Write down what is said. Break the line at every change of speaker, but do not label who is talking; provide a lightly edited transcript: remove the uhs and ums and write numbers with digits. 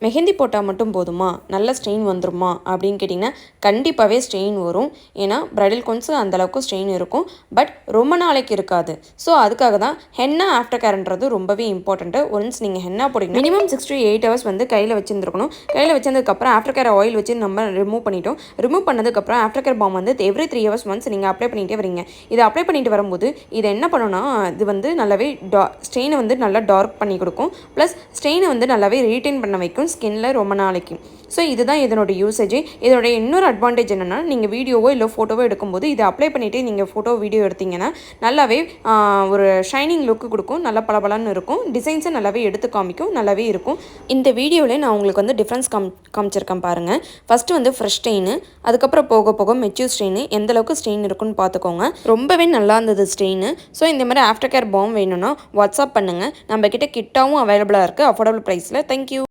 மெஹந்தி போட்டால் மட்டும் போதுமா, நல்ல ஸ்ட்ரெயின் வந்துருமா அப்படின்னு கேட்டிங்கன்னா கண்டிப்பாகவே ஸ்ட்ரெயின் வரும். ஏன்னா பிரைடல் கோன்ஸு அந்தளவுக்கு ஸ்ட்ரெயின் இருக்கும். பட் ரொம்ப நாளைக்கு இருக்காது. ஸோ அதுக்காக தான் ஹென்னா ஆஃப்டர் கேர்ன்றது ரொம்பவே இம்பார்ட்டண்ட்டு. ஒன்ஸ் நீங்கள் ஹென்னா போட்டிங்கன்னா மினிமம் 6 to 8 ஹவர்ஸ் வந்து கையில் வச்சுருந்துருக்கணும். கையில் வச்சதுக்கப்புறம் ஆஃப்டர் கேர் ஆயில் வச்சு நம்ம ரிமூவ் பண்ணிட்டோம். ரிமூவ் பண்ணதுக்கப்புறம் ஆஃப்டர் கேர் பாம் வந்து எவ்ரி 3 ஹவர்ஸ் ஒன்ஸ் நீங்கள் அப்ளை பண்ணிகிட்டே வரீங்க. இதை அப்ளை பண்ணிட்டு வரும்போது இதை என்ன பண்ணணும்னா இது வந்து நல்லாவே ஸ்ட்ரெயினை வந்து நல்லா டார்க் பண்ணி கொடுக்கும். ப்ளஸ் ஸ்ட்ரெயினை வந்து நல்லாவே ரீட்டைன் பண்ண வைக்கும் ஸ்கின்ல ரொம்ப நாளைக்கு. ஸோ இதுதான் இதனோட யூசேஜ். இதோட இன்னொரு அட்வான்டேஜ் என்னென்னா நீங்கள் வீடியோவோ இல்லை ஃபோட்டோவோ எடுக்கும்போது இதை அப்ளை பண்ணிவிட்டு நீங்கள் ஃபோட்டோ வீடியோ எடுத்திங்கன்னா நல்லாவே ஒரு ஷைனிங் லுக்கு கொடுக்கும். நல்லா பளபளன்னு இருக்கும். டிசைன்ஸை நல்லாவே எடுத்து காமிக்கும். நல்லாவே இருக்கும். இந்த வீடியோவில் நான் உங்களுக்கு வந்து டிஃப்ரென்ஸ் காமிச்சிருக்கேன் பாருங்கள். ஃபஸ்ட்டு வந்து ஃப்ரெஷ் ஸ்ட்ரெயின், அதுக்கப்புறம் போக போக மெச்சூர் ஸ்ட்ரெயின், எந்த அளவுக்கு ஸ்ட்ரெயின் இருக்குன்னு பார்த்துக்கோங்க. ரொம்பவே நல்லா இருந்தது ஸ்ட்ரெயின். ஸோ இந்த மாதிரி ஆஃப்டர் கேர் பாம் வேணும்னா வாட்ஸ்அப் பண்ணுங்கள். நம்மக்கிட்ட கிட்டாவும் அவைலபிளாக இருக்குது அஃபோர்டபுள் ப்ரைஸில். தேங்க்யூ.